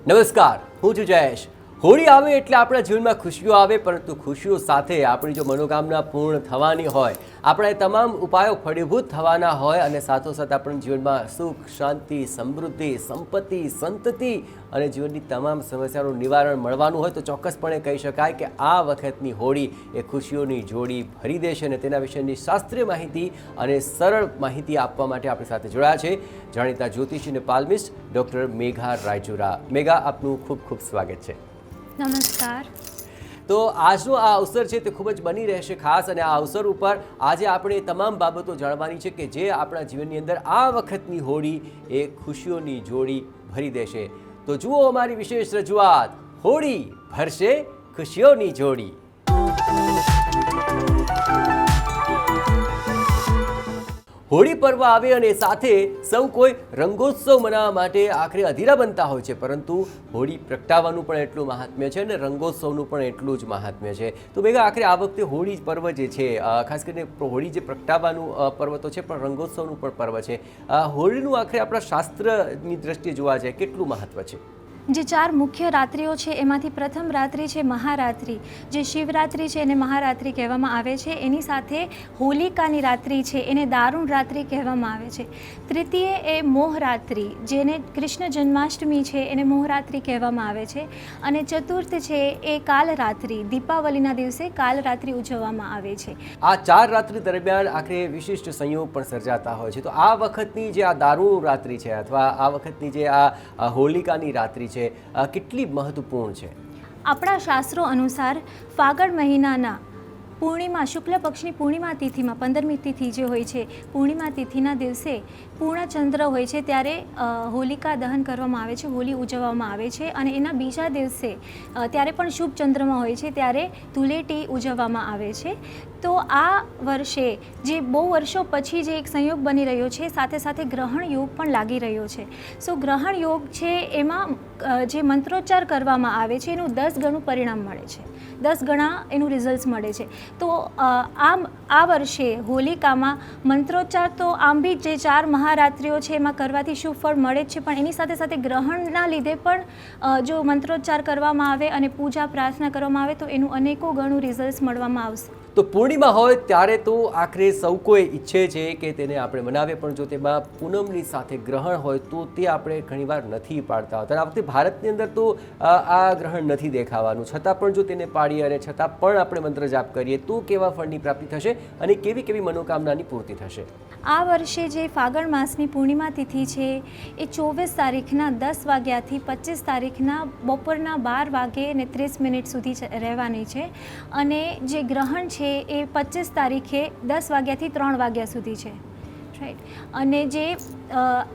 નમસ્કાર, હું છું જયેશ. હોળી આવે એટલે આપણા જીવનમાં ખુશીઓ આવે, પરંતુ ખુશીઓ સાથે આપણી જો મનોકામના પૂર્ણ થવાની હોય, આપણા એ તમામ ઉપાયો ફળીભૂત થવાના હોય અને સાથોસાથ આપણા જીવનમાં સુખ, શાંતિ, સમૃદ્ધિ, સંપત્તિ, સંતતિ અને જીવનની તમામ સમસ્યાઓનું નિવારણ મળવાનું હોય તો ચોક્કસપણે કહી શકાય કે આ વખતની હોળી એ ખુશીઓની જોડી ભરી દેશે. અને તેના વિશેની શાસ્ત્રીય માહિતી અને સરળ માહિતી આપવા માટે આપણી સાથે જોડાયા છે જાણીતા જ્યોતિષી અને પાલ્મિસ્ટ ડૉક્ટર મેઘા રાયચુરા. મેઘા, આપનું ખૂબ ખૂબ સ્વાગત છે. નમસ્કાર. તો આજનો આ અવસર છે તે ખૂબ જ બની રહેશે ખાસ, અને આ અવસર ઉપર આજે આપણે તમામ બાબતો જાણવાની છે કે જે આપણા જીવનની અંદર આ વખતની હોળી એ ખુશીઓની જોડી ભરી દેશે. તો જુઓ અમારી વિશેષ રજૂઆત, હોળી ભરશે ખુશીઓની જોડી. હોળી પર્વ આવે અને સાથે સૌ કોઈ રંગોત્સવ મનાવવા માટે આખરે અધીરા બનતા હોય છે, પરંતુ હોળી પ્રગટાવવાનું પણ એટલું મહાત્મ્ય છે અને રંગોત્સવનું પણ એટલું જ મહાત્મ્ય છે. તો ભેગા આખરે આ વખતે હોળી પર્વ જે છે, ખાસ કરીને હોળી જે પ્રગટાવવાનું પર્વ તો છે, પણ રંગોત્સવનું પણ પર્વ છે. હોળીનું આખરે આપણા શાસ્ત્રની દ્રષ્ટિએ જોવા જાય કેટલું મહત્વ છે? જે 4 મુખ્ય રાત્રિઓ છે એમાંથી પ્રથમ રાત્રિ છે મહારાત્રિ, જે શિવરાત્રિ છે એને મહારાત્રિ કહેવામાં આવે છે. એની સાથે હોલિકાની રાત્રિ છે એને દારૂણ રાત્રિ કહેવામાં આવે છે. તૃતીય એ મોહરાત્રિ, જેને કૃષ્ણ જન્માષ્ટમી છે એને મોહરાત્રિ કહેવામાં આવે છે. અને ચતુર્થ છે એ કાલરાત્રિ, દીપાવલીના દિવસે કાલરાત્રિ ઉજવવામાં આવે છે. આ 4 રાત્રિ દરમિયાન આખરે વિશિષ્ટ સંયોગ પણ સર્જાતા હોય છે. તો આ વખતની જે આ દારૂણ રાત્રિ છે અથવા આ વખતની જે આ હોલિકાની રાત્રિ છે, કેટલી મહત્વપૂર્ણ છે? આપણા શાસ્ત્રો અનુસાર ફાગણ મહિનાના પૂર્ણિમા, શુક્લ પક્ષની પૂર્ણિમા તિથિમાં 15મી તિથિ જે હોય છે, પૂર્ણિમા તિથિના દિવસે પૂર્ણચંદ્ર હોય છે ત્યારે હોલિકા દહન કરવામાં આવે છે, હોળી ઉજવવામાં આવે છે. અને એના બીજા દિવસે ત્યારે પણ શુભ ચંદ્રમાં હોય છે ત્યારે ધૂળેટી ઉજવવામાં આવે છે. તો આ વર્ષે જે બહુ વર્ષો પછી જે એક સંયોગ બની રહ્યો છે, સાથે સાથે ગ્રહણ યોગ પણ લાગી રહ્યો છે. સો ગ્રહણ યોગ છે એમાં જે મંત્રોચ્ચાર કરવામાં આવે છે એનું 10 ગણું પરિણામ મળે છે, 10 ગણા એનું રિઝલ્ટ મળે છે. તો આ વર્ષે હોલિકામાં મંત્રોચ્ચાર તો આમ બી જે 4 મહારાત્રિઓ છે એમાં કરવાથી શુભ ફળ મળે જ છે, પણ એની સાથે સાથે ગ્રહણના લીધે પણ જો મંત્રોચ્ચાર કરવામાં આવે અને પૂજા પ્રાર્થના કરવામાં આવે તો એનું અનેકો ગણું રિઝલ્ટ મળવામાં આવશે. તો પૂર્ણિમા હોય ત્યારે તો આખરે સૌ કોઈ ઈચ્છે છે કે તેને આપણે મનાવીએ, પણ જો તેમાં પૂનમની સાથે ગ્રહણ હોય તો તે આપણે ઘણીવાર નથી પાડતા હોતા. આ વખતે ભારતની અંદર તો આ ગ્રહણ નથી દેખાવાનું, છતાં પણ જો તેને પાડીએ અને છતાં પણ આપણે મંત્ર જાપ કરીએ તો કેવા ફળની પ્રાપ્તિ થશે અને કેવી કેવી મનોકામનાની પૂર્તિ થશે? આ વર્ષે જે ફાગણ માસની પૂર્ણિમા તિથિ છે એ 24 તારીખના 10 વાગ્યાથી 25 તારીખના બપોરના 12 વાગે અને 30 મિનિટ સુધી રહેવાની છે. અને જે ગ્રહણ છે એ 25 તારીખે 10 વાગ્યાથી 3 વાગ્યા સુધી છે, રાઈટ. અને જે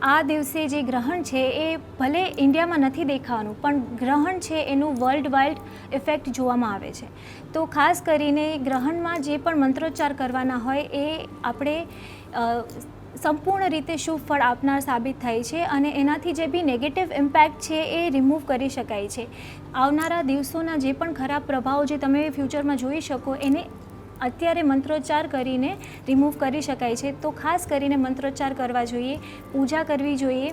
આ દિવસે જે ગ્રહણ છે એ ભલે ઇન્ડિયામાં નથી દેખાવાનું, પણ ગ્રહણ છે એનું વર્લ્ડ વાઇડ ઇફેક્ટ જોવામાં આવે છે. તો ખાસ કરીને ગ્રહણમાં જે પણ મંત્રોચ્ચાર કરવાના હોય એ આપણે સંપૂર્ણ રીતે શુભ ફળ આપનાર સાબિત થાય છે અને એનાથી જે બી નેગેટિવ ઇમ્પેક્ટ છે એ રિમૂવ કરી શકાય છે. આવનારા દિવસોના જે પણ ખરાબ પ્રભાવો જે તમે ફ્યુચરમાં જોઈ શકો એને અત્યારે મંત્રોચ્ચાર કરીને રિમૂવ કરી શકાય છે. તો ખાસ કરીને મંત્રોચ્ચાર કરવા જોઈએ, પૂજા કરવી જોઈએ.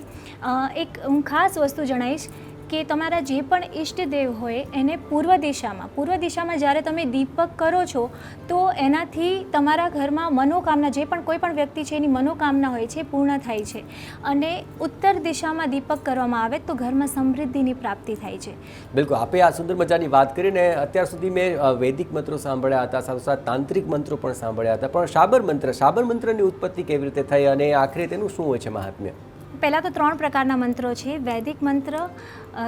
એક હું ખાસ વસ્તુ જણાવીશ કે તમારા જે પણ ઈષ્ટદેવ હોય એને પૂર્વ દિશામાં જ્યારે તમે દીપક કરો છો તો એનાથી તમારા ઘરમાં મનોકામના, જે પણ કોઈ પણ વ્યક્તિ છે એની મનોકામના હોય છે પૂર્ણ થાય છે. અને ઉત્તર દિશામાં દીપક કરવામાં આવે તો ઘરમાં સમૃદ્ધિની પ્રાપ્તિ થાય છે. બિલકુલ, આપે આ સુંદર મજાની વાત કરીને અત્યાર સુધી મેં વૈદિક મંત્રો સાંભળ્યા હતા, સાથોસાથ તાંત્રિક મંત્રો પણ સાંભળ્યા હતા, પણ શાબર મંત્રની ઉત્પત્તિ કેવી રીતે થઈ અને આખરે તેનું શું હોય છે મહાત્મ્ય? પહેલાં તો 3 પ્રકારના મંત્રો છે, વૈદિક મંત્ર,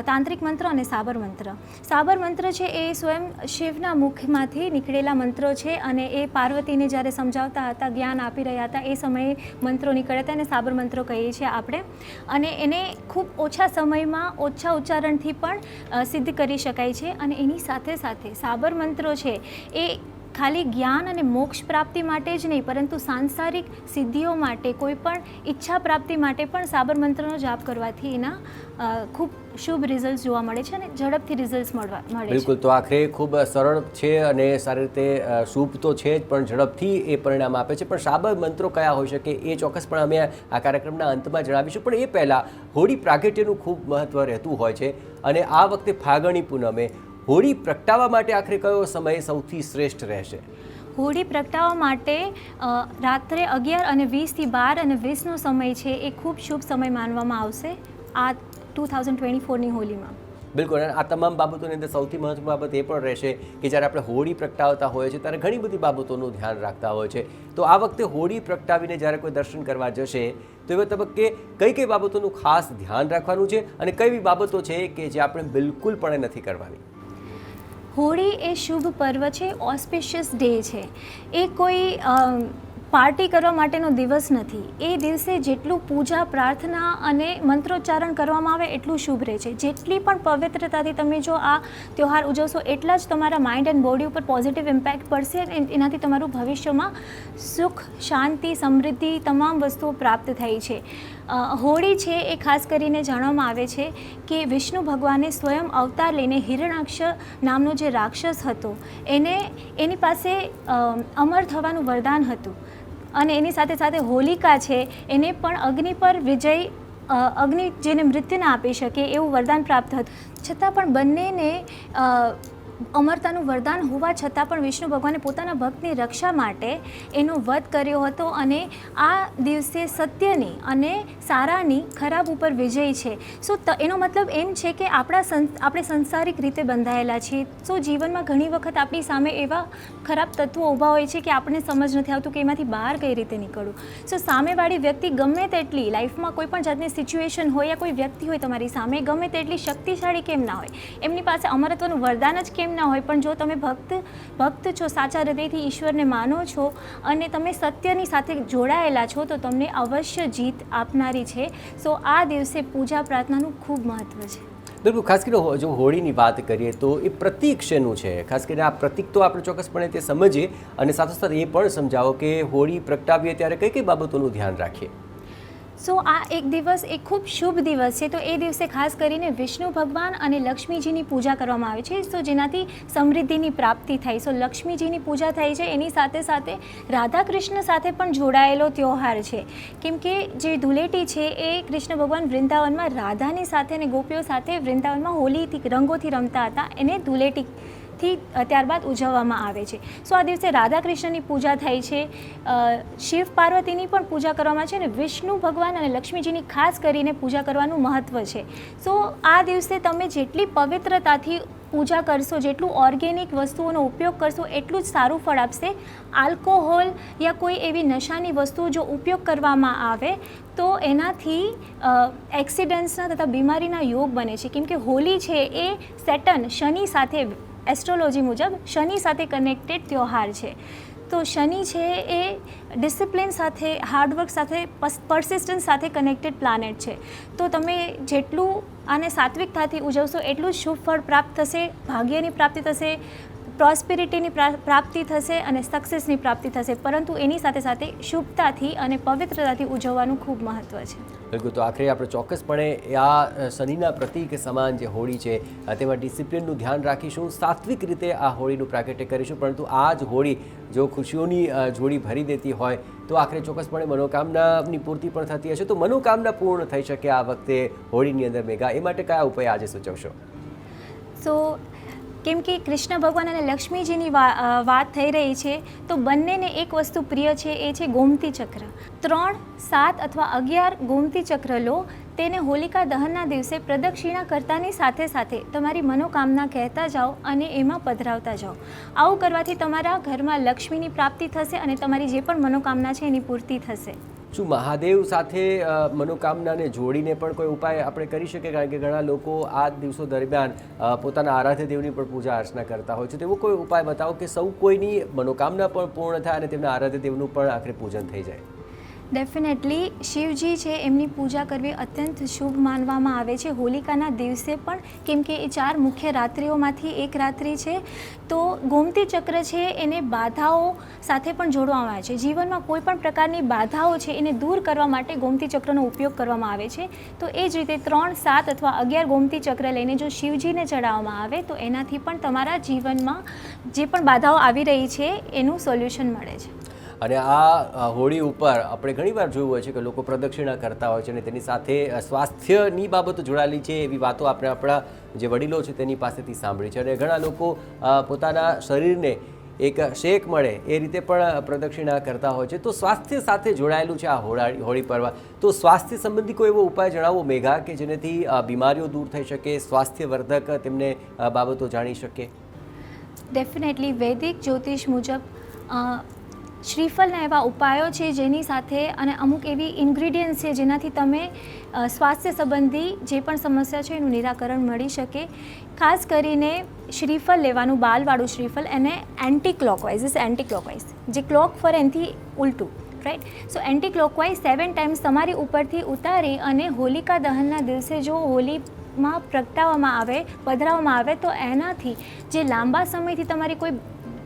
તાંત્રિક મંત્ર અને સાબર મંત્ર. સાબર મંત્ર છે એ સ્વયં શિવના મુખમાંથી નીકળેલા મંત્રો છે અને એ પાર્વતીને જ્યારે સમજાવતા હતા, જ્ઞાન આપી રહ્યા હતા એ સમયે મંત્રો નીકળ્યા હતા અને સાબર મંત્રો કહીએ છીએ આપણે. અને એને ખૂબ ઓછા સમયમાં ઓછા ઉચ્ચારણથી પણ સિદ્ધ કરી શકાય છે. અને એની સાથે સાથે સાબર મંત્રો છે એ ખાલી જ્ઞાન અને મોક્ષ પ્રાપ્તિ માટે જ નહીં, પરંતુ સાંસારિક સિદ્ધિઓ માટે, કોઈ પણ ઈચ્છા પ્રાપ્તિ માટે પણ સાબર મંત્રનો જાપ કરવાથી એના ખૂબ શુભ રિઝલ્ટ જોવા મળે છે અને ઝડપથી રિઝલ્ટ મળે છે. બિલકુલ. તો આખરે ખૂબ સરળ છે અને સારી રીતે શુભ તો છે જ, પણ ઝડપથી એ પરિણામ આપે છે. પણ સાબર મંત્રો કયા હોઈ શકે એ ચોક્કસપણે અમે આ કાર્યક્રમના અંતમાં જણાવીશું. પણ એ પહેલાં હોળી પ્રાગટ્યનું ખૂબ મહત્ત્વ રહેતું હોય છે અને આ વખતે ફાગણી પૂનમે હોળી પ્રગટાવવા માટે આખરે કયો સમય સૌથી શ્રેષ્ઠ રહેશે? હોળી પ્રગટાવવા માટે રાત્રે 11 અને 20 થી 12 અને 20નો સમય છે એ ખૂબ શુભ સમય માનવામાં આવશે આ 2024ની હોળીમાં. બિલકુલ. અને આ તમામ બાબતોની અંદર સૌથી મહત્વની બાબત એ પણ રહેશે કે જ્યારે આપણે હોળી પ્રગટાવતા હોઈએ છીએ ત્યારે ઘણી બધી બાબતોનું ધ્યાન રાખતા હોય છે. તો આ વખતે હોળી પ્રગટાવીને જ્યારે કોઈ દર્શન કરવા જશે તો એવા તબક્કે કઈ કઈ બાબતોનું ખાસ ધ્યાન રાખવાનું છે અને કઈ એવી બાબતો છે કે જે આપણે બિલકુલ પણ નથી કરવાની? હોળી એ શુભ પર્વ છે, ઓસ્પિશિયસ ડે છે. એ કોઈ પાર્ટી કરવા માટેનો દિવસ નથી. એ દિવસે જેટલું પૂજા, પ્રાર્થના અને મંત્રોચ્ચારણ કરવામાં આવે એટલું શુભ રહે છે. જેટલી પણ પવિત્રતાથી તમે જો આ તહેવાર ઉજવશો એટલા જ તમારા માઇન્ડ એન્ડ બોડી ઉપર પોઝિટિવ ઇમ્પેક્ટ પડશે અને એનાથી તમારું ભવિષ્યમાં સુખ, શાંતિ, સમૃદ્ધિ તમામ વસ્તુઓ પ્રાપ્ત થઈ છે. હોળી છે એ ખાસ કરીને જાણવામાં આવે છે કે વિષ્ણુ ભગવાને સ્વયં અવતાર લઈને હિરણાક્ષ નામનો જે રાક્ષસ હતો એની પાસે અમર થવાનું વરદાન હતું અને એની સાથે સાથે હોલિકા છે એને પણ અગ્નિ પર વિજય, અગ્નિ જેને મૃત્યુ ના આપી શકે એવું વરદાન પ્રાપ્ત હતું. છતાં પણ બંનેને અમરતાનું વરદાન હોવા છતાં પણ વિષ્ણુ ભગવાને પોતાના ભક્તની રક્ષા માટે એનો વધ કર્યો હતો અને આ દિવસે સત્યની અને સારાની ખરાબ ઉપર વિજય છે. સો એનો મતલબ એમ છે કે આપણે સંસારિક રીતે બંધાયેલા છીએ. સો જીવનમાં ઘણી વખત આપણી સામે એવા ખરાબ તત્વો ઊભા હોય છે કે આપણને સમજ નથી આવતું કે એમાંથી બહાર કઈ રીતે નીકળવું. સો સામેવાળી વ્યક્તિ ગમે તેટલી લાઈફમાં કોઈ પણ જાતની સિચ્યુએશન હોય યા કોઈ વ્યક્તિ હોય તમારી સામે ગમે તેટલી શક્તિશાળી કેમ ના હોય, એમની પાસે અમરત્વનું વરદાન જ કેમ ના હોય, પણ જો તમે ભક્ત છો, સાચા હૃદયથી ઈશ્વરને માનો છો અને તમે સત્યની સાથે જોડાયેલા છો તો તમને અવશ્ય જીત આપનારી છે. સો આ દિવસે પૂજા પ્રાર્થનાનું ખૂબ મહત્ત્વ છે. બિલકુલ. ખાસ કરીને જો હોળીની વાત કરીએ તો એ પ્રતીક શેનું છે? ખાસ કરીને આ પ્રતીક તો આપણે ચોક્કસપણે તે સમજીએ અને સાથોસાથ એ પણ સમજાવો કે હોળી પ્રગટાવીએ ત્યારે કઈ કઈ બાબતોનું ધ્યાન રાખીએ? સો આ એક દિવસ એ ખૂબ શુભ દિવસ છે. તો એ દિવસે ખાસ કરીને વિષ્ણુ ભગવાન અને લક્ષ્મીજીની પૂજા કરવામાં આવે છે. સો જેનાથી સમૃદ્ધિની પ્રાપ્તિ થાય. સો લક્ષ્મીજીની પૂજા થાય છે, એની સાથે સાથે રાધા કૃષ્ણ સાથે પણ જોડાયેલો તહેવાર છે. કેમ કે જે ધૂળેટી છે એ કૃષ્ણ ભગવાન વૃંદાવનમાં રાધાની સાથે અને ગોપીઓ સાથે વૃંદાવનમાં હોળીથી રંગોથી રમતા હતા, એને ધૂળેટી ત્યારબાદ ઉજવવામાં આવે છે. સો આ દિવસે રાધા કૃષ્ણની પૂજા થાય છે, શિવ પાર્વતીની પણ પૂજા કરવામાં છે અને વિષ્ણુ ભગવાન અને લક્ષ્મીજીની ખાસ કરીને પૂજા કરવાનું મહત્ત્વ છે. સો આ દિવસે તમે જેટલી પવિત્રતાથી પૂજા કરશો, જેટલું ઓર્ગેનિક વસ્તુઓનો ઉપયોગ કરશો એટલું જ સારું ફળ આપશે. આલ્કોહોલ યા કોઈ એવી નશાની વસ્તુઓ જો ઉપયોગ કરવામાં આવે તો એનાથી એક્સિડન્ટ્સના તથા બીમારીના યોગ બને છે. કેમ કે હોળી છે એ સેટર્ન, શનિ સાથે, એસ્ટ્રોલોજી મુજબ શનિ સાથે કનેક્ટેડ તહેવાર છે. તો શનિ છે એ ડિસિપ્લિન સાથે, હાર્ડવર્ક સાથે, પરસિસ્ટન્સ સાથે કનેક્ટેડ પ્લાનેટ છે. તો તમે જેટલું આને સાત્વિકતાથી ઉજવશો એટલું જ શુભ ફળ પ્રાપ્ત થશે, ભાગ્યની પ્રાપ્તિ થશે, પ્રોસ્પેરિટીની પ્રાપ્તિ થશે અને સક્સેસની પ્રાપ્તિ થશે. પરંતુ એની સાથે સાથે શુભતાથી અને પવિત્રતાથી ઉજવવાનું ખૂબ મહત્ત્વ છે. બિલકુલ. તો આખરે આપણે ચોક્કસપણે આ શનિના પ્રતીક સમાન જે હોળી છે તેમાં ડિસિપ્લિનનું ધ્યાન રાખીશું, સાત્વિક રીતે આ હોળીનું પ્રાગટ્ય કરીશું. પરંતુ આ જ હોળી જો ખુશીઓની જોડી ભરી દેતી હોય તો આખરે ચોક્કસપણે મનોકામનાની પૂર્તિ પણ થતી હશે. તો મનોકામના પૂર્ણ થઈ શકે આ વખતે હોળીની અંદર મેઘા, એ માટે કયા ઉપાય આજે સૂચવશો? સો કેમ કે કૃષ્ણ ભગવાન અને લક્ષ્મીજીની વાત થઈ રહી છે તો બંનેને એક વસ્તુ પ્રિય છે, એ છે ગોમતી ચક્ર. 3, 7 અથવા 11 ગોમતી ચક્ર લો, તેને હોલિકા દહનના દિવસે પ્રદક્ષિણા કરતાની સાથે સાથે તમારી મનોકામના કહેતા જાઓ અને એમાં પધરાવતા જાઓ. આવું કરવાથી તમારા ઘરમાં લક્ષ્મીની પ્રાપ્તિ થશે અને તમારી જે પણ મનોકામના છે એની પૂર્તિ થશે. શું મહાદેવ સાથે મનોકામનાને જોડીને પણ કોઈ ઉપાય આપણે કરી શકીએ? કારણ કે ઘણા લોકો આ દિવસો દરમિયાન પોતાના આરાધ્ય દેવની પણ પૂજા અર્ચના કરતા હોય છે. તેવો કોઈ ઉપાય બતાવો કે સૌ કોઈની મનોકામના પણ પૂર્ણ થાય અને તેમના આરાધ્ય દેવનું પણ આખરે પૂજન થઈ જાય. ડેફિનેટલી શિવજી છે એમની પૂજા કરવી અત્યંત શુભ માનવામાં આવે છે હોલિકાના દિવસે પણ, કેમ કે એ 4 મુખ્ય રાત્રિઓમાંથી એક રાત્રિ છે. તો ગોમતી ચક્ર છે એને બાધાઓ સાથે પણ જોડવામાં આવે છે. જીવનમાં કોઈ પણ પ્રકારની બાધાઓ છે એને દૂર કરવા માટે ગોમતી ચક્રનો ઉપયોગ કરવામાં આવે છે. તો એ જ રીતે 3, 7 અથવા 11 ગોમતી ચક્ર લઈને જો શિવજીને ચડાવવામાં આવે તો એનાથી પણ તમારા જીવનમાં જે પણ બાધાઓ આવી રહી છે એનું સોલ્યુશન મળે છે. અને આ હોળી ઉપર આપણે ઘણીવાર જોયું હોય છે કે લોકો પ્રદક્ષિણા કરતા હોય છે અને તેની સાથે સ્વાસ્થ્યની બાબતો જોડાયેલી છે એવી વાતો આપણે આપણા જે વડીલો છે તેની પાસેથી સાંભળી છે. અને ઘણા લોકો પોતાના શરીરને એક શેક મળે એ રીતે પણ પ્રદક્ષિણા કરતા હોય છે. તો સ્વાસ્થ્ય સાથે જોડાયેલું છે આ હોળી પર્વ. તો સ્વાસ્થ્ય સંબંધી કોઈ એવો ઉપાય જણાવો મેઘા કે જેનાથી બીમારીઓ દૂર થઈ શકે, સ્વાસ્થ્યવર્ધક તેમને બાબતો જાણી શકે? ડેફિનેટલી વૈદિક જ્યોતિષ મુજબ શ્રીફળના એવા ઉપાયો છે જેની સાથે અને અમુક એવી ઇન્ગ્રીડિયન્ટ્સ છે જેનાથી તમે સ્વાસ્થ્ય સંબંધી જે પણ સમસ્યા છે એનું નિરાકરણ મળી શકે. ખાસ કરીને શ્રીફળ લેવાનું, બાલવાળું શ્રીફળ, એને એન્ટી ક્લોકવાઇઝ જે ક્લોક ફરે એનાથી ઉલટું, રાઈટ. સો એન્ટી ક્લોકવાઇઝ 7 ટાઈમ્સ તમારી ઉપરથી ઉતારી અને હોલિકા દહનના દિવસે જો હોલીમાં પ્રગટાવવામાં આવે, પધરાવવામાં આવે તો એનાથી જે લાંબા સમયથી તમારી કોઈ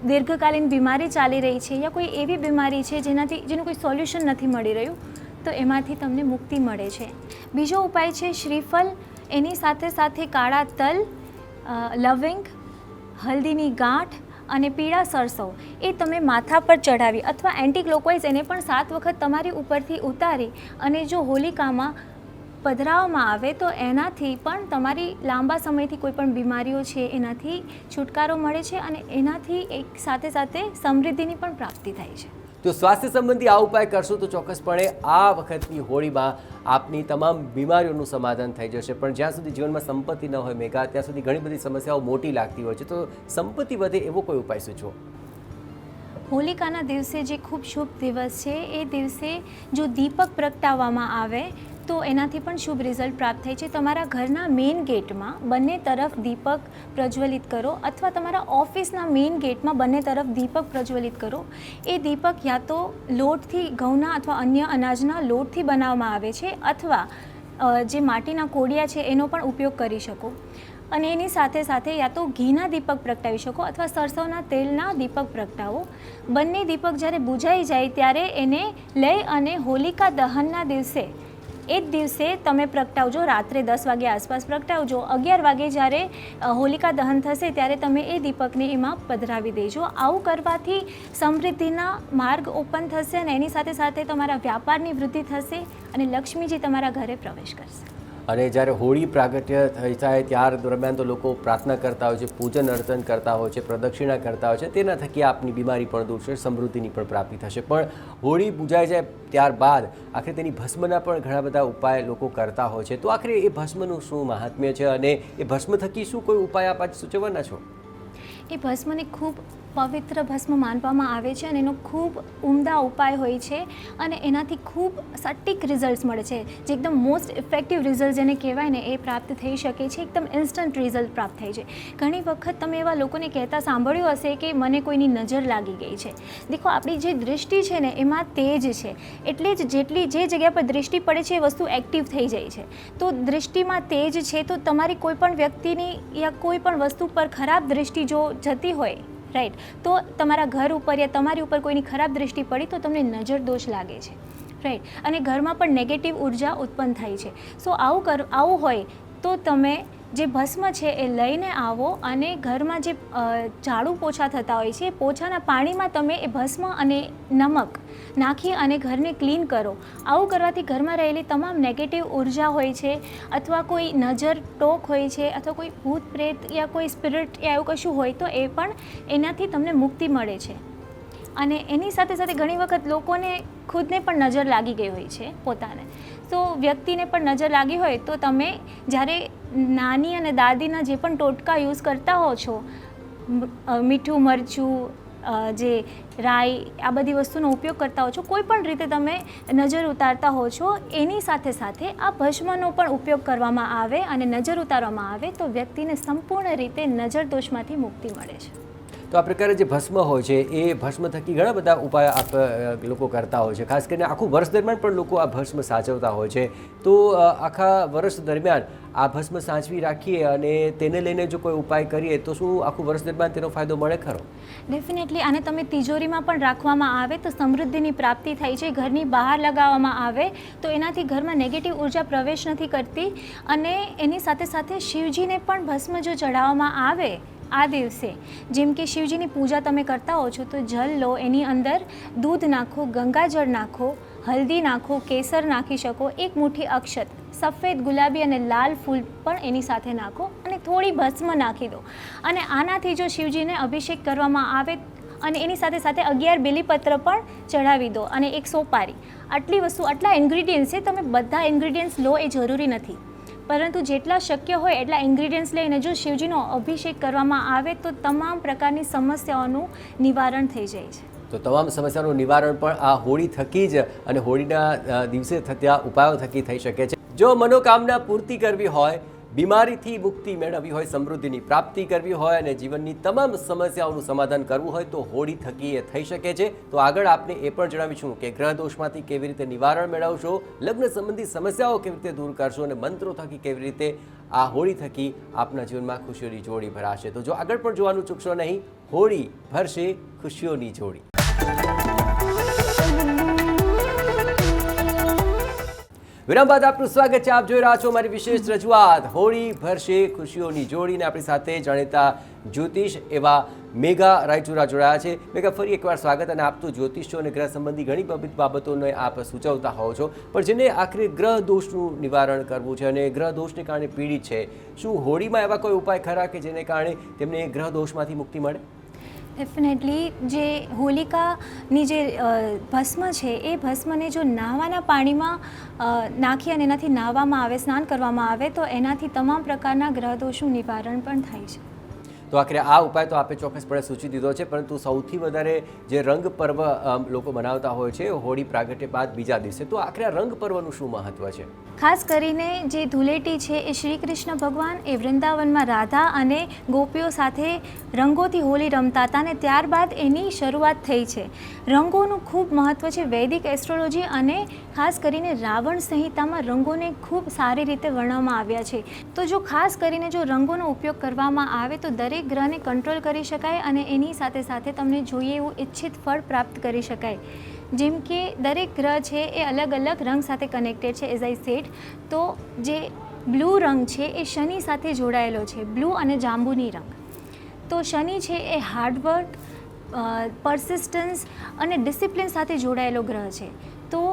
દીર્ઘકાલીન બીમારી ચાલી રહી છે યા કોઈ એવી બીમારી છે જેનું કોઈ સોલ્યુશન નથી મળી રહ્યું તો એમાંથી તમને મુક્તિ મળે છે. બીજો ઉપાય છે શ્રીફળ, એની સાથે સાથે કાળા તલ, લવિંગ, હલ્દીની ગાંઠ અને પીળા સરસવ એ તમે માથા પર ચઢાવી અથવા એન્ટી ક્લોકવાઇઝ એને પણ 7 વખત તમારી ઉપરથી ઉતારી અને જો હોલિકામાં પધરાવવામાં આવે તો એનાથી પણ તમારી લાંબા સમયથી કોઈ પણ બીમારીઓ છે એનાથી છુટકારો મળે છે અને એનાથી એક સાથે સાથે સમૃદ્ધિની પણ પ્રાપ્તિ થાય છે. તો સ્વાસ્થ્ય સંબંધી આ ઉપાય કરશો તો ચોક્કસપણે આ વખતની હોળીમાં આપની તમામ બીમારીઓનું સમાધાન થઈ જશે. પણ જ્યાં સુધી જીવનમાં સંપત્તિ ન હોય મેઘા, ત્યાં સુધી ઘણી બધી સમસ્યાઓ મોટી લાગતી હોય છે. તો સંપત્તિ વધે એવો કોઈ ઉપાય સૂચવો? હોલિકાના દિવસે જે ખૂબ શુભ દિવસ છે એ દિવસે જો દીપક પ્રગટાવવામાં આવે તો એનાથી પણ શુભ રિઝલ્ટ પ્રાપ્ત થાય છે. તમારા ઘરના મેઇન ગેટમાં બંને તરફ દીપક પ્રજ્વલિત કરો અથવા તમારા ઓફિસના મેઇન ગેટમાં બંને તરફ દીપક પ્રજ્વલિત કરો. એ દીપક યા તો લોટથી, ઘઉંના અથવા અન્ય અનાજના લોટથી બનાવવામાં આવે છે અથવા જે માટીના કોડિયા છે એનો પણ ઉપયોગ કરી શકો. અને એની સાથે સાથે યા તો ઘીના દીપક પ્રગટાવી શકો અથવા સરસવના તેલના દીપક પ્રગટાવો. બંને દીપક જ્યારે બુઝાઈ જાય ત્યારે એને લઈ અને હોલિકા દહનના દિવસે એ જ દિવસે તમે પ્રગટાવજો. રાત્રે 10 વાગ્યા આસપાસ પ્રગટાવજો. 11 વાગે જ્યારે હોલિકા દહન થશે ત્યારે તમે એ દીપકને એમાં પધરાવી દેજો. આવું કરવાથી સમૃદ્ધિના માર્ગ ઓપન થશે અને એની સાથે સાથે તમારા વ્યાપારની વૃદ્ધિ થશે અને લક્ષ્મીજી તમારા ઘરે પ્રવેશ કરશે. અને જ્યારે હોળી પ્રાગટ્ય થઈ જાય ત્યાર દરમિયાન તો લોકો પ્રાર્થના કરતા હોય છે, પૂજન અર્ચન કરતા હોય છે, પ્રદક્ષિણા કરતા હોય છે. તેના થકી આપની બીમારી પણ દૂર થશે, સમૃદ્ધિની પણ પ્રાપ્તિ થશે. પણ હોળી પૂજાઈ જાય ત્યારબાદ આખરે તેની ભસ્મના પણ ઘણા બધા ઉપાય લોકો કરતા હોય છે. તો આખરે એ ભસ્મનું શું મહાત્મ્ય છે અને એ ભસ્મ થકી શું કોઈ ઉપાય આપ સૂચવવાના છો? એ ભસ્મને ખૂબ પવિત્ર ભસ્મ માનવામાં આવે છે અને એનો ખૂબ ઉમદા ઉપાય હોય છે અને એનાથી ખૂબ સટીક રિઝલ્ટ્સ મળે છે. જે એકદમ મોસ્ટ ઇફેક્ટિવ રિઝલ્ટ જેને કહેવાય ને એ પ્રાપ્ત થઈ શકે છે. એકદમ ઇન્સ્ટન્ટ રિઝલ્ટ પ્રાપ્ત થાય છે. ઘણી વખત તમે એવા લોકોને કહેતા સાંભળ્યું હશે કે મને કોઈની નજર લાગી ગઈ છે. દેખો, આપણી જે દૃષ્ટિ છે ને એમાં તેજ છે, એટલે જ જે જગ્યા પર દૃષ્ટિ પડે છે એ વસ્તુ એક્ટિવ થઈ જાય છે. તો દૃષ્ટિમાં તેજ છે તો તમારી કોઈ પણ વ્યક્તિની યા કોઈ પણ વસ્તુ પર ખરાબ દૃષ્ટિ જો જતી હોય, રાઈટ, તો તમારા ઘર ઉપર યા તમારી ઉપર કોઈની ખરાબ દૃષ્ટિ પડી તો તમને નજર દોષ લાગે છે, રાઈટ, અને ઘરમાં પણ નેગેટિવ ઉર્જા ઉત્પન્ન થાય છે. સો આવું હોય તો તમે જે ભસ્મ છે એ લઈને આવો અને ઘરમાં જે ઝાડુ પોછા થતા હોય છે એ પોછાના પાણીમાં તમે એ ભસ્મ અને નમક નાખી અને ઘરને ક્લીન કરો. આવું કરવાથી ઘરમાં રહેલી તમામ નેગેટિવ ઉર્જા હોય છે અથવા કોઈ નજર ટોક હોય છે અથવા કોઈ ભૂત પ્રેત યા કોઈ સ્પિરિટ યા એવું કશું હોય તો એ પણ એનાથી તમને મુક્તિ મળે છે. અને એની સાથે સાથે ઘણી વખત લોકોને ખુદને પણ નજર લાગી ગઈ હોય છે પોતાને. તો વ્યક્તિને પણ નજર લાગી હોય તો તમે જ્યારે નાની અને દાદીના જે પણ ટોટકા યુઝ કરતા હો છો, મીઠું મરચું, જે રાઈ, આ બધી વસ્તુનો ઉપયોગ કરતા હો છો, કોઈ પણ રીતે તમે નજર ઉતારતા હો છો, એની સાથે સાથે આ ભસ્મનો પણ ઉપયોગ કરવામાં આવે અને નજર ઉતારવામાં આવે તો વ્યક્તિને સંપૂર્ણ રીતે નજર દોષમાંથી મુક્તિ મળે છે. તો આ પ્રકારે જે ભસ્મ હોય છે એ ભસ્મ થકી ઘણા બધા ઉપાય લોકો કરતા હોય છે. ખાસ કરીને આખું વર્ષ દરમિયાન પણ લોકો આ ભસ્મ સાચવતા હોય છે. તો આખા વર્ષ દરમિયાન આ ભસ્મ સાચવી રાખીએ અને તેને લઈને જો કોઈ ઉપાય કરીએ તો શું આખું વર્ષ દરમિયાન તેનો ફાયદો મળે ખરો? ડેફિનેટલી. આને તમે તિજોરીમાં પણ રાખવામાં આવે તો સમૃદ્ધિની પ્રાપ્તિ થાય છે. ઘરની બહાર લગાવવામાં આવે તો એનાથી ઘરમાં નેગેટિવ ઉર્જા પ્રવેશ નથી કરતી. અને એની સાથે સાથે શિવજીને પણ ભસ્મ જો ચડાવવામાં આવે આ દિવસે, જેમ કે શિવજીની પૂજા તમે કરતા હો છો તો જલ લો, એની અંદર દૂધ નાખો, ગંગાજળ નાખો, હલ્દી નાખો, કેસર નાખી શકો, એક મુઠ્ઠી અક્ષત, સફેદ, ગુલાબી અને લાલ ફૂલ પણ એની સાથે નાખો અને થોડી ભસ્મ નાખી દો. અને આનાથી જો શિવજીને અભિષેક કરવામાં આવે અને એની સાથે સાથે 11 બેલીપત્ર પણ ચડાવી દો અને એક સોપારી. આટલી વસ્તુ, આટલા ઇન્ગ્રીડિયન્ટ્સ છે. તમે બધા ઇન્ગ્રીડિયન્ટ્સ લો એ જરૂરી નથી, પરંતુ જેટલા શક્ય હોય એટલા ઇન્ગ્રીડિયન્ટ્સ લઈને જો શિવજીનો અભિષેક કરવામાં આવે તો તમામ પ્રકારની સમસ્યાઓનું નિવારણ થઈ જાય છે. તો તમામ સમસ્યાનું નિવારણ પણ આ હોળી થકી જ અને હોળીના દિવસે થતા ઉપાયો થકી થઈ શકે છે. જો મનોકામના પૂર્તિ કરવી હોય, બીમારીથી મુક્તિ મેળવવી હોય, સમૃદ્ધિની પ્રાપ્તિ કરવી હોય અને જીવનની તમામ સમસ્યાઓનું સમાધાન કરવું હોય તો હોળી થકી એ થઈ શકે છે. તો આગળ આપને એ પણ જણાવીશું કે ગ્રહ દોષમાંથી કેવી રીતે નિવારણ મેળવશો, લગ્ન સંબંધી સમસ્યાઓ કેવી રીતે દૂર કરશો અને મંત્રો થકી કેવી રીતે આ હોળી થકી આપના જીવનમાં ખુશીઓની જોડી ભરાશે. તો જો આગળ પણ જોવાનું ચૂકશો નહીં. હોળી ભરશે ખુશીઓની જોડી. વિરામ બાદ આપનું સ્વાગત છે. આપ જોઈ રહ્યા છો મારી વિશેષ રજૂઆત હોળી ભરશે ખુશીઓની જોડીને. આપણી સાથે જાણીતા જ્યોતિષ એવા મેઘા રાયચુરા જોડાયા છે. મેઘા, ફરી એકવાર સ્વાગત. અને આપ તો જ્યોતિષ છો અને ગ્રહ સંબંધી ઘણી બાબતોને આપ સૂચવતા હોવ છો, પણ જેને આખરે ગ્રહ દોષનું નિવારણ કરવું છે અને ગ્રહ દોષને કારણે પીડિત છે, શું હોળીમાં એવા કોઈ ઉપાય ખરા કે જેને કારણે તેમને ગ્રહ દોષમાંથી મુક્તિ મળે? ડેફિનેટલી. જે હોલિકાની જે ભસ્મ છે એ ભસ્મને જો નાહવાના પાણીમાં નાખી અને એનાથી નાહવામાં આવે, સ્નાન કરવામાં આવે તો એનાથી તમામ પ્રકારના ગ્રહ દોષનું નિવારણ પણ થાય છે. તો આખરે આ ઉપાય તો આપે ચોક્કસપણે સૂચી દીધો છે, પરંતુ સૌથી વધારે જે રંગ પર્વ લોકો મનાવતા હોય છે હોળી પ્રાગટ્ય બાદ બીજા દિવસે, તો આખરે આ રંગ પર્વનું શું મહત્વ છે? ખાસ કરીને જે ધૂળેટી છે એ શ્રી કૃષ્ણ ભગવાન એ વૃંદાવનમાં રાધા અને ગોપીઓ સાથે રંગોથી હોળી રમતા હતા અને ત્યારબાદ એની શરૂઆત થઈ છે. રંગોનું ખૂબ મહત્ત્વ છે. વૈદિક એસ્ટ્રોલોજી અને ખાસ કરીને રાવણ સંહિતામાં રંગોને ખૂબ સારી રીતે વર્ણવવામાં આવ્યા છે. તો જો ખાસ કરીને જો રંગોનો ઉપયોગ કરવામાં આવે તો દરેક ગ્રહને કંટ્રોલ કરી શકાય અને એની સાથે સાથે તમને જોઈએ એવું ઈચ્છિત ફળ પ્રાપ્ત કરી શકાય. જેમ કે દરેક ગ્રહ છે એ અલગ અલગ રંગ સાથે કનેક્ટેડ છે. એઝ આઈ સેડ, તો જે બ્લુ રંગ છે એ શનિ સાથે જોડાયેલો છે, બ્લુ અને જાંબુની રંગ. તો શનિ છે એ હાર્ડવર્ક, પરસિસ્ટન્સ અને ડિસિપ્લિન સાથે જોડાયેલો ગ્રહ છે. તો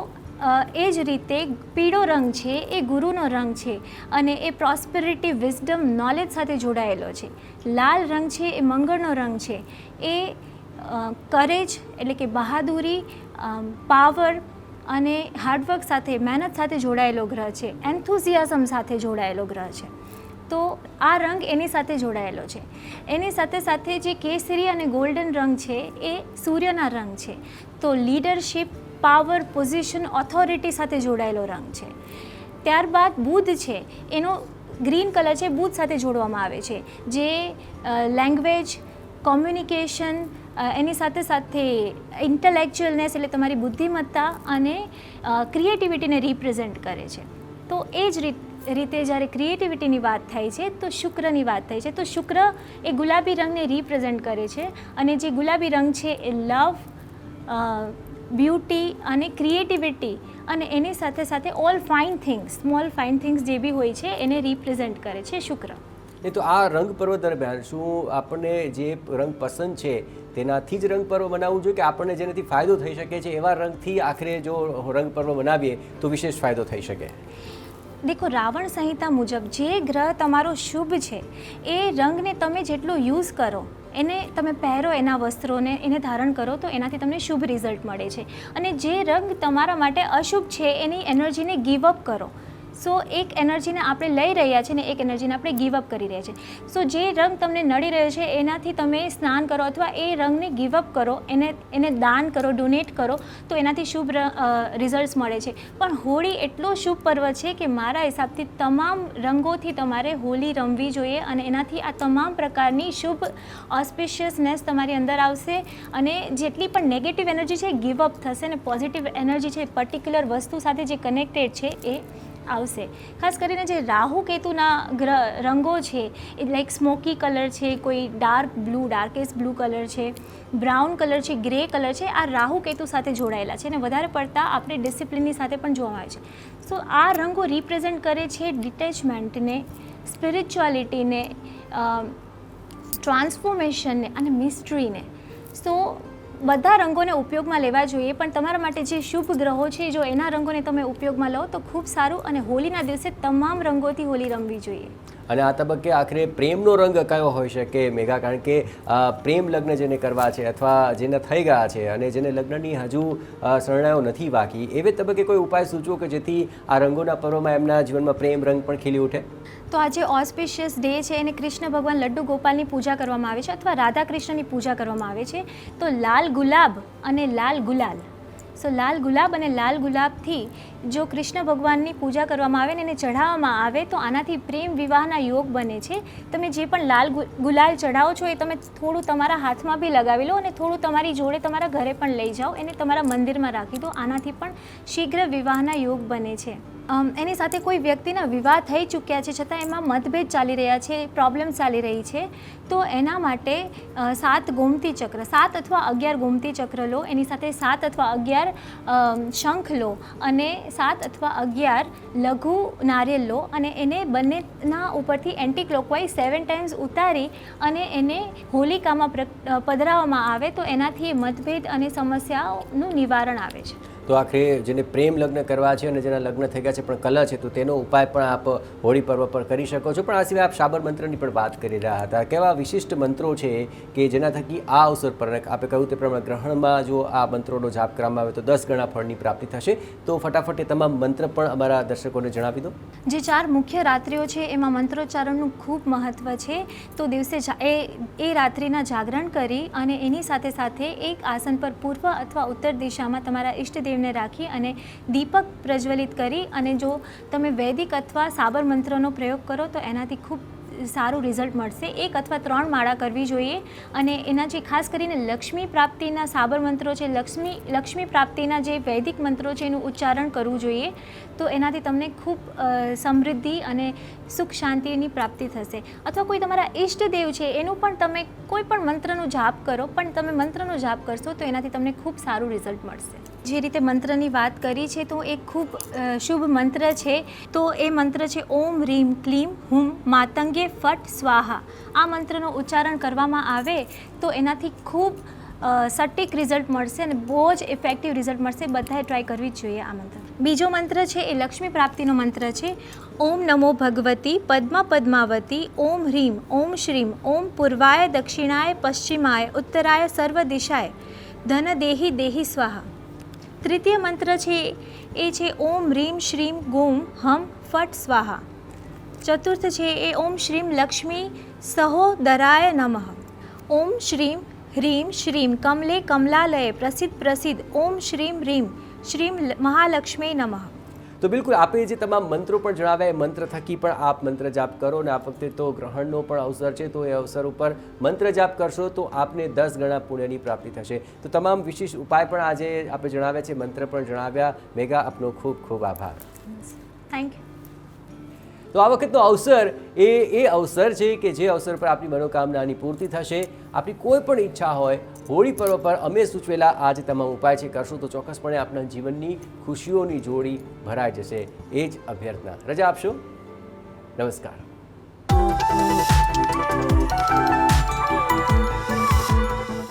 એ જ રીતે પીળો રંગ છે એ ગુરુનો રંગ છે અને એ પ્રોસ્પેરિટી, વિઝડમ, નોલેજ સાથે જોડાયેલો છે. લાલ રંગ છે એ મંગળનો રંગ છે. એ કરેજ એટલે કે બહાદુરી, પાવર અને હાર્ડવર્ક સાથે, મહેનત સાથે જોડાયેલો ગ્રહ છે. એન્થુઝિયાઝમ સાથે જોડાયેલો ગ્રહ છે. તો આ રંગ એની સાથે જોડાયેલો છે. એની સાથે સાથે જે કેસરી અને ગોલ્ડન રંગ છે એ સૂર્યના રંગ છે. તો લીડરશિપ, પાવર, પોઝિશન, ઓથોરિટી સાથે જોડાયેલો રંગ છે. ત્યારબાદ બુધ છે, એનો ગ્રીન કલર છે, બુધ સાથે જોડવામાં આવે છે, જે લેંગ્વેજ, કોમ્યુનિકેશન, એની સાથે સાથે ઇન્ટેલેક્ચ્યુઅલનેસ એટલે તમારી બુદ્ધિમત્તા અને ક્રિએટિવિટીને રિપ્રેઝેન્ટ કરે છે. તો એ જ રીતે જ્યારે ક્રિએટિવિટીની વાત થાય છે તો શુક્રની વાત થાય છે. તો શુક્ર એ ગુલાબી રંગને રિપ્રેઝેન્ટ કરે છે અને જે ગુલાબી રંગ છે એ લવ, બ્યુટી અને ક્રિએટિવિટી અને એની સાથે સાથે all fine things, small fine things જે બી હોય છે એને રિપ્રેઝેન્ટ કરે છે શુક્ર. એ તો આ રંગ પર્વ દરમિયાન શું આપણને જે રંગ પસંદ છે તેનાથી જ રંગ પર્વ મનાવવું જોઈએ કે આપણને જેનાથી ફાયદો થઈ શકે છે એવા રંગથી આખરે જો રંગ પર્વ મનાવીએ તો વિશેષ ફાયદો થઈ શકે? દેખો, રાવણ સંહિતા મુજબ જે ગ્રહ તમારો શુભ છે એ રંગને તમે જેટલો યુઝ કરો, એને તમે પહેરો, એના વસ્ત્રોને એને ધારણ કરો તો એનાથી તમને શુભ રિઝલ્ટ મળે છે. અને જે રંગ તમારા માટે અશુભ છે એની એનર્જીને ગીવ અપ કરો, સો એક એનર્જીને આપણે લઈ રહ્યા છીએ ને એક એનર્જીને આપણે ગીવ અપ કરી રહ્યા છીએ. સો જે રંગ તમને નડી રહ્યો છે એનાથી તમે સ્નાન કરો અથવા એ રંગને ગીવ અપ કરો, એને દાન કરો, ડોનેટ કરો, તો એનાથી શુભ રિઝલ્ટ્સ મળે છે. પણ હોળી એટલો શુભ પર્વ છે કે મારા હિસાબથી તમામ રંગોથી તમારે હોળી રમવી જોઈએ અને એનાથી આ તમામ પ્રકારની શુભ ઓસ્પિશિયસનેસ તમારી અંદર આવશે અને જેટલી પણ નેગેટિવ એનર્જી છે ગીવ અપ થશે અને પોઝિટિવ એનર્જી છે પર્ટિક્યુલર વસ્તુ સાથે જે કનેક્ટેડ છે એ આવશે. ખાસ કરીને જે રાહુ કેતુના રંગો છે એ લાઈક સ્મોકી કલર છે, કોઈ dark blue, darkest blue colour છે, બ્રાઉન કલર છે, ગ્રે કલર છે, આ રાહુ કેતુ સાથે જોડાયેલા છે અને વધારે પડતા આપણે ડિસિપ્લિનની સાથે પણ જોવામાં આવે છે. સો આ રંગો રિપ્રેઝેન્ટ કરે છે ડિટેચમેન્ટને, સ્પિરિચ્યુઆલિટીને, ટ્રાન્સફોર્મેશનને અને મિસ્ટ્રીને. સો બધા રંગોને ઉપયોગમાં લેવા જોઈએ, પણ તમારા માટે જે શુભ ગ્રહો છે જો એના રંગોને તમે ઉપયોગમાં લો તો ખૂબ સારું અને હોળીના દિવસે તમામ રંગોથી હોળી રમવી જોઈએ. અને આ તબક્કે આખરે પ્રેમનો રંગ કયો હોઈ શકે મેઘા? કારણ કે પ્રેમ લગ્ન જેને કરવા છે અથવા જેને થઈ ગયા છે અને જેને લગ્નની હજુ શરણાઈઓ નથી બાકી, એવે તબક્કે કોઈ ઉપાય સૂચવો કે જેથી આ રંગોના પર્વમાં એમના જીવનમાં પ્રેમ રંગ પણ ખીલી ઉઠે? તો આજે ઓસ્પિશિયસ ડે છે અને કૃષ્ણ ભગવાન લડ્ડુ ગોપાલની પૂજા કરવામાં આવે છે અથવા રાધા કૃષ્ણની પૂજા કરવામાં આવે છે. તો લાલ ગુલાબ અને લાલ ગુલાલ, સો લાલ ગુલાબ અને લાલ ગુલાબથી જો કૃષ્ણ ભગવાનની પૂજા કરવામાં આવે ને એને ચઢાવવામાં આવે તો આનાથી પ્રેમ વિવાહના યોગ બને છે. તમે જે પણ લાલ ગુલાલ ચઢાવો છો એ તમે થોડું તમારા હાથમાં બી લગાવી લો અને થોડું તમારી જોડે તમારા ઘરે પણ લઈ જાઓ, એને તમારા મંદિરમાં રાખી દો. આનાથી પણ શીઘ્ર વિવાહના યોગ બને છે. એની સાથે કોઈ વ્યક્તિના વિવાહ થઈ ચૂક્યા છે છતાં એમાં મતભેદ ચાલી રહ્યા છે, પ્રોબ્લેમ ચાલી રહી છે, તો એના માટે 7 ગોમતી ચક્ર, 7 અથવા 11 ગોમતી ચક્ર લો, એની સાથે 7 અથવા 11 શંખ લો અને 7 અથવા 11 લઘુ નારિયેલ લો અને એને બંનેના ઉપરથી એન્ટી ક્લોકવાઇઝ 7 ટાઈમ્સ ઉતારી અને એને હોલિકામાં પધરાવવામાં આવે તો એનાથી મતભેદ અને સમસ્યાઓનું નિવારણ આવે છે. તો આખરે જેને પ્રેમ લગ્ન કરવા છે અને જેના લગ્ન થઈ ગયા છે પણ કલહ છે તો તેનો ઉપાય પણ આપ હોળી પર્વ પર કરી શકો છો. પણ આ સિવાય આપ શાબર મંત્રની પણ વાત કરી રહ્યા હતા. કેવા વિશિષ્ટ મંત્રો છે કે જેના થકી આ અવસર પર આપણે કહ્યું તે પ્રમાણે ગ્રહણમાં જો આ મંત્રોનો જાપ કરવામાં આવે તો 10 ગણા ફળની પ્રાપ્તિ થશે. તો ફટાફટ એ તમામ મંત્ર પણ અમારા દર્શકોને જણાવી દો. જે 4 મુખ્ય રાત્રિઓ છે એમાં મંત્રોચ્ચારણનું ખૂબ મહત્ત્વ છે. તો દિવસે એ રાત્રિના જાગરણ કરી અને એની સાથે સાથે એક આસન પર પૂર્વ અથવા ઉત્તર દિશામાં તમારા ઈષ્ટદેવ ને રાખી અને દીપક પ્રજ્વલિત કરી અને જો તમે વૈદિક અથવા સાબર મંત્રનો પ્રયોગ કરો તો એનાથી ખૂબ સારું રિઝલ્ટ મળશે. 1 અથવા 3 માળા કરવી જોઈએ અને એના જે ખાસ કરીને લક્ષ્મી પ્રાપ્તિના સાબર મંત્રો છે, લક્ષ્મી પ્રાપ્તિના જે વૈદિક મંત્રો છે એનું ઉચ્ચારણ કરવું જોઈએ. તો એનાથી તમને ખૂબ સમૃદ્ધિ અને સુખ શાંતિની પ્રાપ્તિ થશે. અથવા કોઈ તમારા ઈષ્ટદેવ છે એનું પણ તમે કોઈ પણ મંત્રનો જાપ કરો, પણ તમે મંત્રનો જાપ કરશો તો એનાથી તમને ખૂબ સારું રિઝલ્ટ મળશે. જે રીતે મંત્રની વાત કરી છે તો એક ખૂબ શુભ મંત્ર છે. તો એ મંત્ર છે ઓમ રીમ ક્લીમ હુમ માતંગે ફટ સ્વાહા. આ મંત્રનો ઉચ્ચારણ કરવામાં આવે તો એનાથી ખૂબ સટીક રિઝલ્ટ મળશે અને બહુ જ ઇફેક્ટિવ રિઝલ્ટ મળશે. બધાએ ટ્રાય કરવી જ જોઈએ આ મંત્ર. બીજો મંત્ર છે એ લક્ષ્મી પ્રાપ્તિનો મંત્ર છે. ઓમ નમો ભગવતી પદ્મા પદ્માવતી ઓમ હ્રીમ ઓમ શ્રીમ ઓમ પૂર્વાય દક્ષિણાય પશ્ચિમાય ઉત્તરાય સર્વ દિશાય ધન દેહી દેહી સ્વાહા. તૃતીય મંત્ર છે એ છે ઓમ રીમ શ્રીમ ગોમ હમ ફટ સ્વાહા. ચતુર્થ છે એ ઓમ શ્રીમ લક્ષ્મી સહોદરાય નમઃ. ઓમ શ્રીમ હ્રીમ શ્રીમ કમલે કમલાલય પ્રસિદ્ધ ઓમ શ્રીમ રીમ શ્રીમ મહાલક્ષ્મી નમઃ. તો બિલકુલ આપે જે તમામ મંત્રો પણ જણાવ્યા એ મંત્ર થકી પણ આપ મંત્ર જાપ કરો અને આ વખતે તો ગ્રહણનો પણ અવસર છે તો એ અવસર ઉપર મંત્ર જાપ કરશો તો આપને 10 ગણા પુણ્યની પ્રાપ્તિ થશે. તો તમામ વિશેષ ઉપાય પણ આજે આપણે જણાવ્યા છે, મંત્ર પણ જણાવ્યા. મેઘા, આપનો ખૂબ ખૂબ આભાર. Thank you. તો આ વખતનો અવસર એ અવસર છે કે જે અવસર પર આપણી મનોકામનાની પૂર્તિ થશે. આપણી કોઈ પણ ઈચ્છા હોય હોળી પર્વ પર અમે સૂચવેલા આ જે તમામ ઉપાય છે કરશું તો ચોક્કસપણે આપણા જીવનની ખુશીઓની જોડી ભરાઈ જશે. એ જ અભ્યર્થના. રજા આપશો. નમસ્કાર.